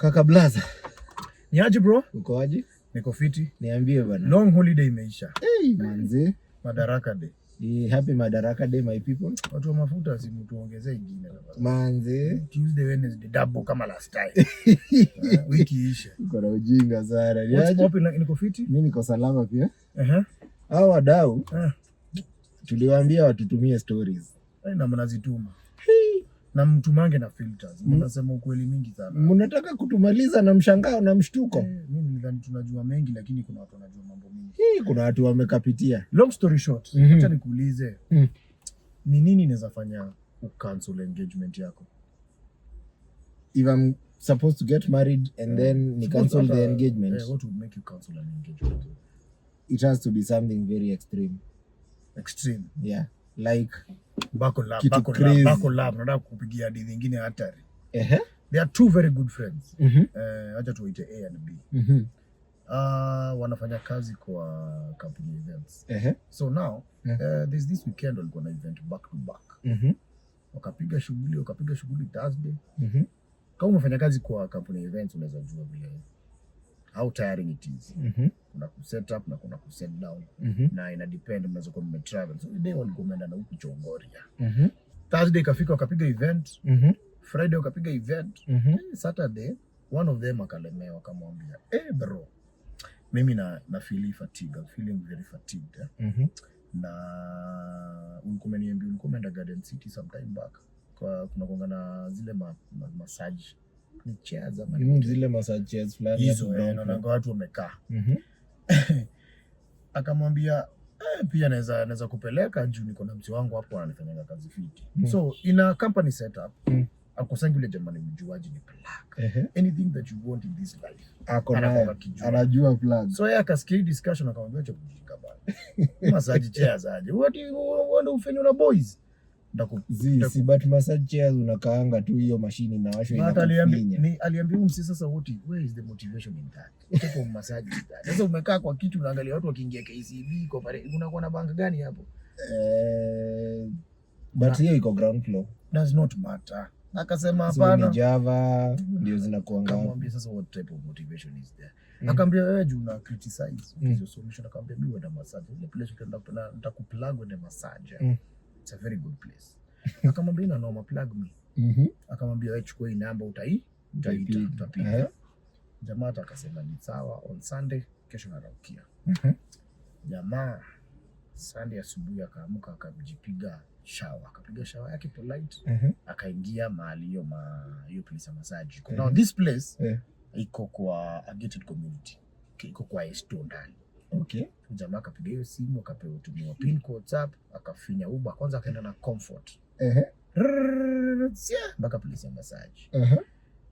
Kaka Blaza. Niaje bro? Uko aje? Niko fiti. Niambie bana. Long holiday imeisha. Hey manzi. Madaraka Day. Happy Madaraka Day my people. Watu wa mafuta si mtu ongezee ingine. Manzi. Tuesday Wednesday double kama last time. Wiki isha. Uko na ujinga sana. Niaje? Niko fiti? Mimi niko salama pia. Hao wadau. Tuliwaambia watutumie stories. Na mnazituma. Na mtumange na filters. Mnasema ukweli mingi sana. Mnataka kutumaliza na mshangao na mshtuko. Mimi nilidhani tunajua mengi lakini kuna watu wanajua mambo mingi. Kuna watu wamekapitia. Long story short, acha nikuulize. Ni nini inaweza fanya ucancel engagement yako? If I'm supposed to get married and then ni cancel the engagement. What would make you cancel an engagement? It has to be something very extreme. Extreme? Yeah. Like Bako lab, nataka kupigia hadithi nyingine hatari. They are two very good friends. Acha tuite A and B. Wanafanya kazi kwa company events. So now, there's this weekend walikuwa na event back to back. Wakapiga shughuli Thursday. Kama umefanya kazi kwa company events unaweza jua vile how tiring it is. Kuna kuset up na kuna kuset down. Na ina depend mnaweza kuwa mmetravel. So day walikuwa wameenda na huku Chongoria. Thursday kafika wakapiga event. Friday wakapiga event. Saturday one of them akalemewa akamwambia, bro, mimi na feel fatigue. I'm feeling very fatigued. Na ulikuwa umeenda Garden City sometime back. Kuna konga na zile massage ni chairs ama zile massage chairs fulani hizo naona watu wamekaa. Akamwambia pia naweza kupeleka juu niko na mtu wangu hapo anafanya kazi fiti. So in a company setup akusangi yule jamani mjuaji ni plug. Anything that you want in this life anajua plug. So yeye akasikia discussion akamwambia cha kujika bana. Massage chairs aje. What you want ufanye na boys? Si but massage chairs unakaanga tu hiyo mashini na washo inakufinya. Aliambia msi sasa where is the motivation in that? Utepo massage that. Sasa umekaa kwa kitu unaangalia watu wakiingia KCB kwa pale unakuwa na bank gani hapo? But hiyo iko ground floor. Does not matter. Akasema hapana. Ni Java ndio zinakuanga. Akamwambia sasa what type of motivation is there? Akamwambia wewe juu na criticize hizo solution. Akamwambia mimi na massage ile place utaenda nitakuplug na massage. It's a very good place. Akamwambia ina normal plug me. Akamwambia wewe chukua hii namba utapiga. Jamaa akasema ni sawa. On Sunday kesho naraukia. Jamaa Sunday asubuhi akaamka akajipiga shower. Akapiga shower yake polite. Akaingia mahali hiyo place ya massage. Now this place iko kwa a gated community. Iko kwa esto ndani. Okay. Jamaa akapiga hiyo simu akapewa tumiwa pin code up akafinya Uber kwanza akaenda na Comfort. Mpaka place ya massage.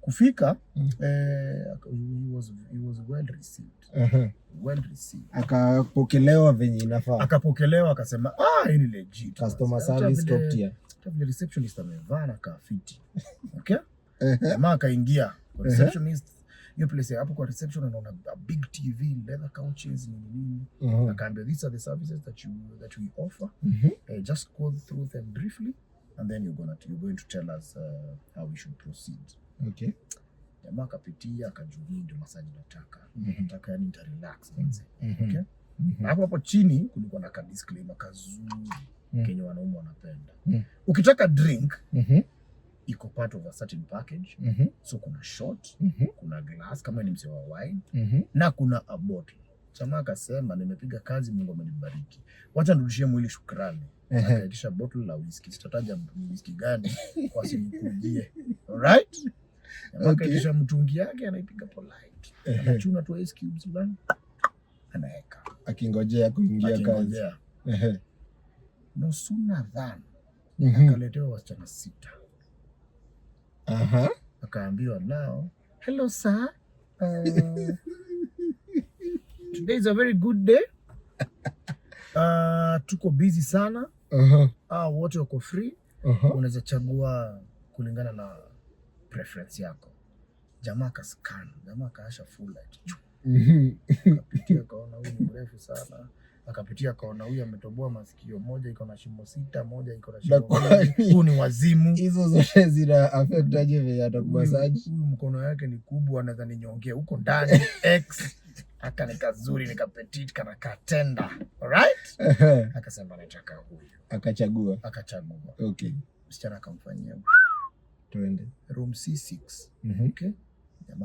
Kufika he was well received. Well received. Akapokelewa venye inafaa. Akapokelewa akasema hii ni legit. Customer service top tier. The receptionist amevaa na kafiti. Okay? Jamaa akaingia kwa receptionist. Hiyo place hapo kwa reception anaona a big TV, leather couches nini. Akaambia these are the services that we offer. Just go through them briefly and then you're going to tell us how we should proceed. Okay. Jamaa akapitia akajua ndio massage nataka yani nita relax manze. Okay? Hapo chini kulikuwa na disclaimer kazuri Kenya wanaume wanapenda. Ukitaka drink iko part of a certain package. So kuna shot, kuna glass kama ni msewa wine, na kuna a bottle. Jamaa akasema nimepiga kazi, Mungu amenibariki. Wacha nirudishie mwili shukrani. Akaitisha bottle la whisky. Sitataja whisky gani kwa sinikujie. Alright? Akaitisha mtungi yake anaipiga polite. Anachuna tu ice cubes ndani. Anaeka. Akingojea kuingia kazi. No sooner than akaletewa wasichana 6. Akaambiwa now, hello sir. Today is a very good day. Tuko busy sana. Wote wako free. Unaweza chagua kulingana na preference yako. Jamaa kascan, jamaa kaasha full light. Kapitia kaona huyu ni mrefu sana. akapitia akaona huyu ametoboa masikio, moja iko na shimo 6, moja iko na shimo 4. Huu ni wazimu. Hizo zote zina affect aje vile atakumassage? Huyu mkono yake ni kubwa, anaweza ninyongea huko ndani. X aka ni kazuri, ni kapetit, kana katenda. Alright? Akasema nataka huyu. Akachagua. Okay. Msichana akamfanyia. Twende. Room C6. Okay.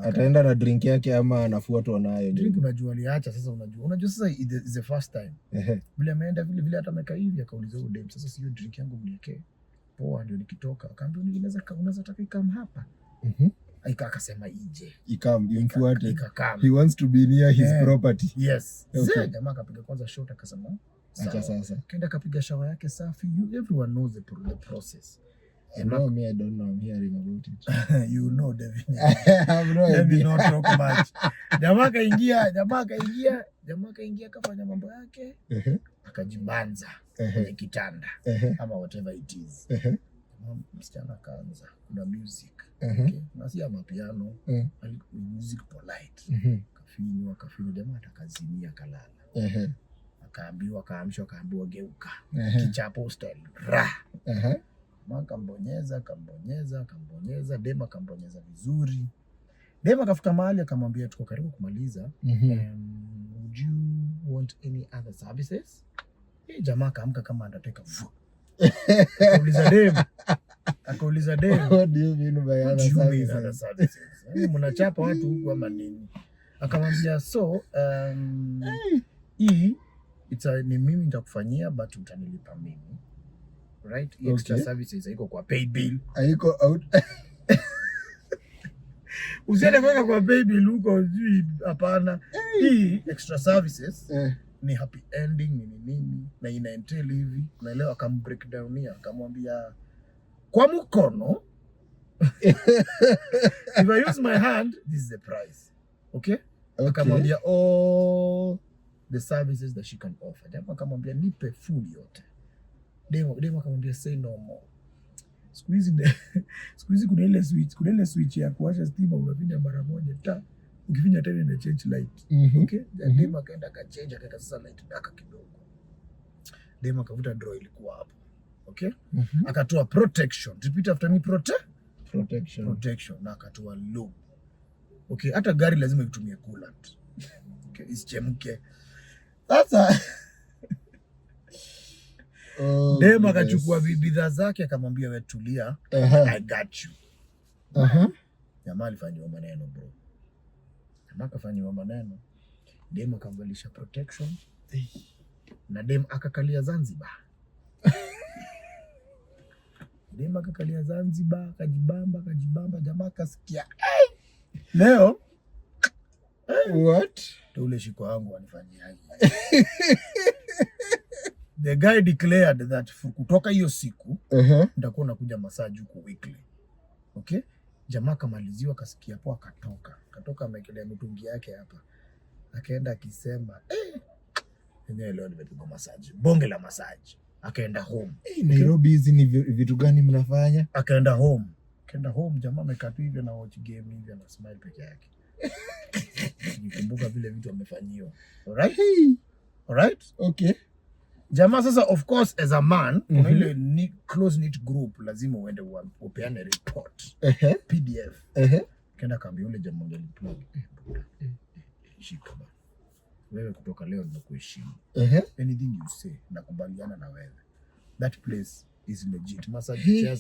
Ataenda na drink yake ama anafuatwa nayo? Drink unajua aliacha sasa, unajua sasa is the first time. Vile ameenda vile hata ameka hivi akauliza huyo dem, sasa sio drink yangu mniwekee. Poa, ndio nikitoka. Akaambia unaweza taka ikam hapa. Akasema ije. Imfuate. He wants to be near his property. Yes. Okay. Jamaa akapiga kwanza shot akasema acha sasa. Kaenda akapiga shower yake safi. Everyone knows the process. No, me, I don't know. I'm hearing about it. You know, David. I have no idea. Let me not talk much. Jamaa kaingia kafanya mambo yake. Akajibanza kwenye kitanda. Ama whatever it is. Msichana kaanza. Kuna music. Okay. Na si ama piano. Music polite. Kafinywa. Jamaa atakazimia kalala. Akaambiwa geuka. Kichapo style. Kambonyeza. Dema kambonyeza vizuri. Dema kafika mahali akamwambia tuko karibu kumaliza. Would you want any other services? Jamaa kaamka kama anataka vu. Akauliza Dema. What do you mean by other services? Mnachapa watu huku ama nini? Akamwambia so hii ni mimi nitakufanyia but utanilipa mimi. Right? Extra services haiko kwa pay bill. Haiko out. Usiende kwenda kwa pay bill huko hapana. Hii extra services ni happy ending nini na ina entail hivi. Unaelewa? Akam break down nia akamwambia kwa mkono if I use my hand this is the price. Okay? Akamwambia all the services that she can offer. Jamaa akamwambia nipe full yote. Demo akamwambia say no more. Siku hizi kuna ile switch ya kuwasha stima unafinya mara moja ta. Ukifinya tena ina change light. Okay? Demo akaenda akachange akaweka sasa light dark kidogo. Demo akavuta draw ilikuwa hapo. Okay? Akatoa protection. Repeat after me, protection na akatoa loop. Okay, hata gari lazima itumie coolant. Okay, isichemke. Sasa Dema akachukua bidhaa zake akamwambia wewe tulia, I got you. Jamaa alifanywa maneno bro. Jamaa akafanywa maneno. Dema akamvalisha protection. Na Dema akakalia Zanzibar. Dema akakalia Zanzibar, akajibamba, jamaa akasikia. Leo what? Ule shiko wangu anifanyia. The guy declared that kutoka hiyo siku nitakuwa nakuja massage huko weekly. Okay? Jamaa kamaliziwa kasikia poa katoka amekelea mitungi yake hapa. Akaenda akisema leo nimepigwa massage. Bonge la massage. Akaenda home. Nairobi hizi ni vitu gani mnafanya? Akaenda home jamaa amekaa hivi na watch game hivi na smile peke yake. Nikumbuka vile vitu amefanyiwa. Alright? Okay. Jamaa sasa of course as a man kuna ile close knit group lazima uende upeane report. PDF. Kenda kaambia yule jamaa ngeliplug. Shika bana. Wewe kutoka leo nimekuheshimu. Anything you say nakubaliana na wewe. That place is legit.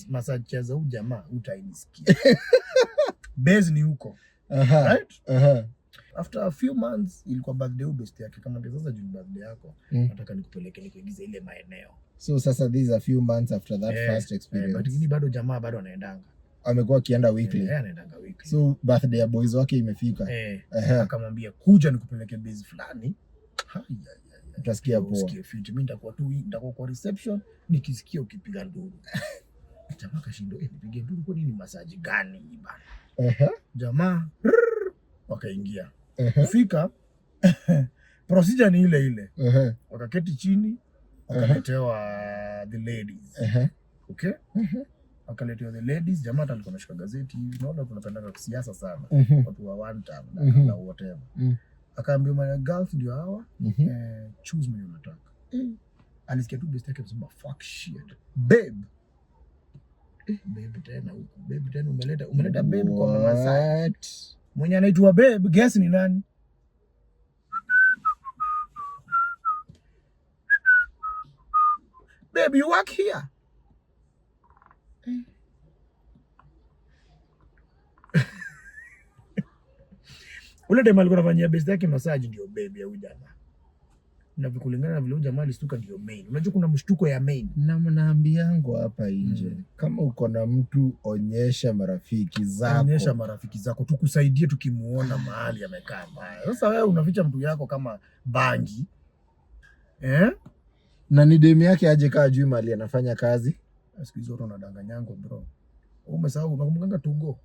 Massage chairs au jamaa utainisikia. Base ni huko. Right? After a few months ilikuwa birthday best yake kama ndio sasa juu birthday yako nataka nikupeleke nikuigize ile maeneo. So sasa these a few months after that first experience. But ni bado jamaa bado anaendanga. Amekuwa akienda weekly. Anaendanga weekly. So birthday ya boys wake imefika. Akamwambia kuja nikupeleke base fulani. Utasikia poa. Usikie fit. Mimi nitakuwa kwa reception nikisikia ukipiga nduru. Jamaa kashindo nipige nduru kwa nini massage gani hii bana? Jamaa wakaingia. Kufika procedure ni ile. Wakaketi chini wakaletewa the ladies. Okay? Wakaletewa the ladies. Jamaa alikuwa anashika gazeti hivi. Unaona tunapenda siasa sana. Watu wa one time na whatever. Akaambia my girls ndio hawa, choose mwenye unataka. Alisikia tu best yake akasema fuck shit. Babe. Babe tena huko. Babe tena umeleta babe kwa massage. Mwenye anaitwa babe, guess ni nani? Babe, you work here. Ule dema alikuwa anafanyia best yake massage ndio babe ya ujamaa. Na kulingana na vile jamaa alistuka ndio main. Unajua kuna mshtuko ya main. Na mnaambiango hapa nje. Kama uko na mtu onyesha marafiki zako. Onyesha marafiki zako tukusaidie tukimuona mahali amekaa mbaya. Sasa wewe unaficha mtu yako kama bangi. Na ni demu yake aje kaa juu mahali anafanya kazi. Siku hizo watu wanadanganyango bro. Umesahau unakumbuka Tugo.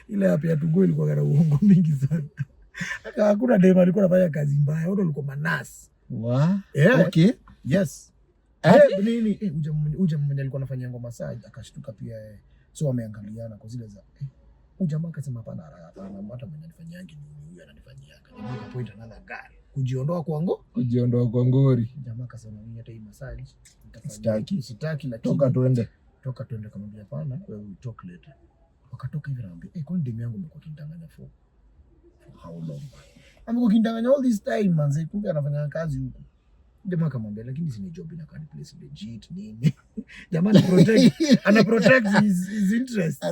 Ile hapa ya Tugo ilikuwa na uongo mingi sana. Hakuna demu alikuwa anafanya kazi mbaya, wote walikuwa manasi. Okay. Yes. Nini? Uja mwenye alikuwa anafanya ngoma massage akashtuka pia so wameangaliana kwa zile za jamaa akasema hapana hata mwenye anifanyiangi ni huyu ananifanyiaga. Ndio point another guy. Kujiondoa kwa ngori. Jamaa akasema mimi hata hii massage sitaki lakini toka tuende kamwambia hapana wewe talk later. Wakatoka hivi naambia kwani demu yangu imekuwa kindanganya for how long? Amekuwa kindanganya all this time manze, kumbe anafanya kazi huko. Jamaa akamwambia lakini si ni job ina can place legit nini? Jamaa ana protect his interest.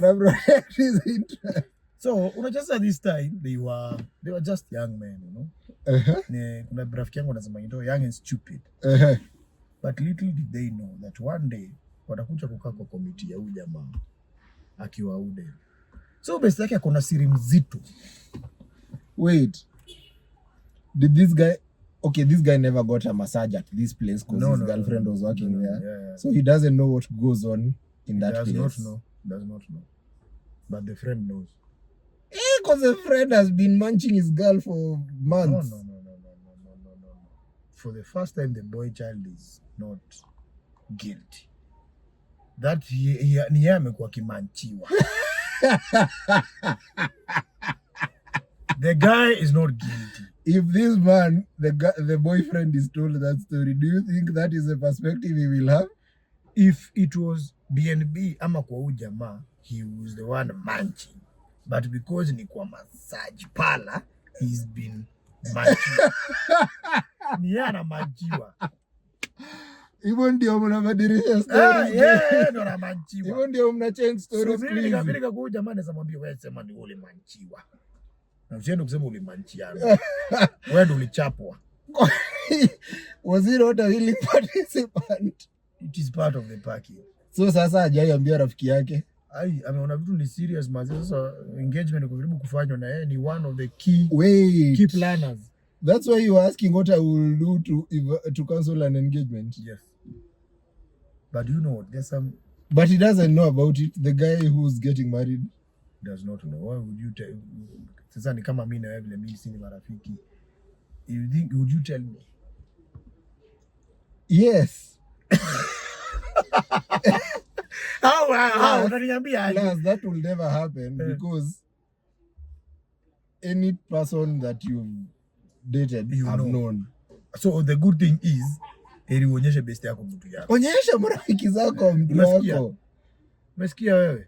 So unajua this time they were just young men, you know. Kuna rafiki yangu anasema young and stupid. But little did they know that one day watakuja kukaa kwa committee ya huyu jamaa akiwa ude. So best yake akona siri mzito. Wait. Did this guy never got a massage at this place because his girlfriend was working there. Yeah. So he doesn't know what goes on in that place. Does not know. But the friend knows. Because the friend has been munching his girl for months. No. For the first time, the boy child is not guilty. That ni amekuwa kimanchiwa. The guy is not guilty. If this man, the boyfriend is told that story, do you think that is a perspective he will have? If it was BNB ama kwa huyu jamaa, he was the one munching. But because ni kwa massage pala, he's been munching. Ni ana manchiwa. Hivyo ndio mnabadilisha story. Ndio anamanchiwa. Hivyo ndio mna change story. So mimi nikafika kwa jamaa anasema mwambie wewe sema ni ule manchiwa. Na usiende kusema ule manchiana. Wewe ndio ulichapwa. Was it not a willing participant? It is part of the package. So sasa hajaiambia rafiki yake. Ameona vitu ni serious mazi. Sasa engagement kwa karibu kufanywa na yeye ni one of the key planners. That's why you were asking what I will do to cancel an engagement. Yes. But you know, there's some... But he doesn't know about it. The guy who's getting married does not know. Why would you tell? Sasa ni kama mimi na wewe vile mimi si ni marafiki. Would you tell me? Yes. How? Unaniambia? That will never happen because any person that you've dated have known. So the good thing is uonyeshe best yako mtu yako. Onyesha marafiki zako mtu wako. Umesikia wewe?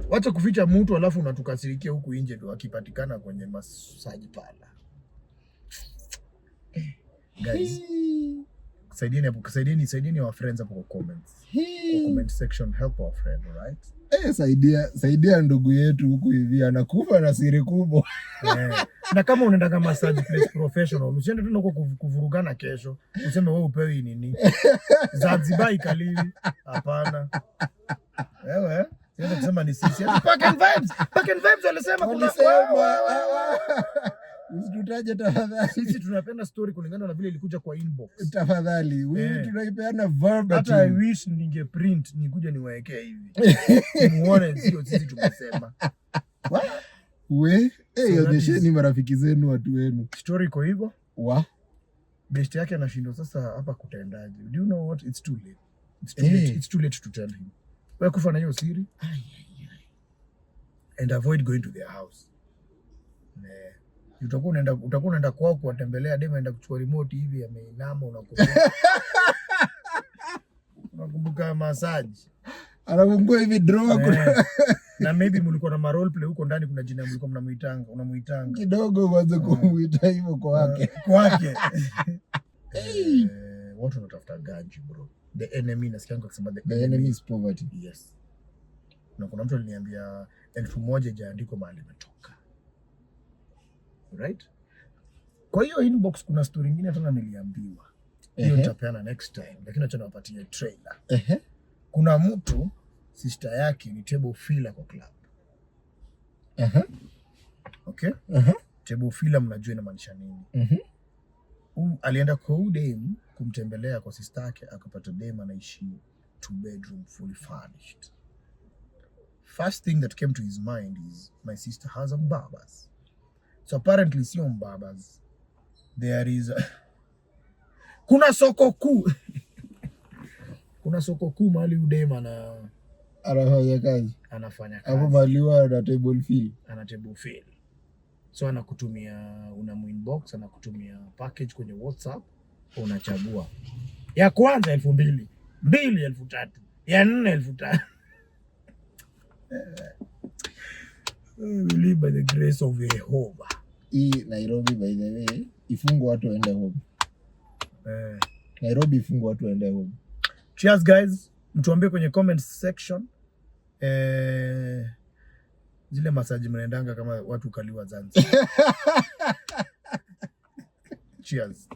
Wacha kuficha mtu alafu unatukasirikia huku nje tu akipatikana kwenye massage pala. Guys, saidieni our friends hapo kwa comments. Kwa comment section, help our friend, right? Saidia ndugu yetu huku hivi anakufa na siri kubwa. Na kama unaenda kama massage place professional, usiende tu huko kuvurugana kesho. Useme wewe upewi nini? Zanzibar ikalili. Hapana. Wewe, siende kusema ni sisi. Pack and vibes walisema kuna usitutaje tafadhali. Sisi tunapenda story kulingana na vile ilikuja kwa inbox. Tafadhali, wewe tunaipeana verbatim. Hata I wish ninge print nikuje niwaekee hivi. Muone sio sisi tumesema. Onyesheni marafiki zenu watu wenu. Story iko hivyo. Best yake anashindwa sasa hapa kutaendaje. Do you know what? It's too late. It's too late to tell him. Wewe kufa na hiyo siri. And avoid going to their house. utakuwa unaenda kwao kuwatembelea demu, anaenda kuchukua remote hivi ameinama, unakumbuka massage. Anakumbua hivi drawer kuna na maybe mlikuwa na role play huko ndani, kuna jina mlikuwa unamuitanga kidogo kwanza kumuita hivyo kwake. Watu wanatafuta ganji bro. The enemy, nasikia akisema the enemy is poverty. Yes. Na kuna mtu aliniambia 1000 ijaandiko mahali imetoka. Right? Kwa hiyo inbox kuna story nyingine tena niliambiwa. Hiyo nitapeana next time, lakini acha niwapatie trailer. Kuna mtu sister yake ni table filler kwa club. Okay? Table filler mnajua inamaanisha nini? Alienda kwa udem kumtembelea kwa sister yake, akapata dem anaishi 2 bedroom fully furnished. First thing that came to his mind is, my sister has a mbabas. So apparently sio mbabas. There is kuna soko kuu. Kuna soko kuu mahali udem anafanya kazi. Hapo maliwa na table fill. Ana table fill. So anakutumia, unamuinbox, anakutumia package kwenye WhatsApp, unachagua. Ya kwanza 2000, 2 3000, ya 4 3000. We live by the grace of Jehovah. Hii Nairobi by the way, ifungwe watu waende home. Nairobi ifungwe watu waende home. Cheers guys. Mtuambie kwenye comment section. Zile masaji mnaendanga kama watu kaliwa Zanzibar. Cheers.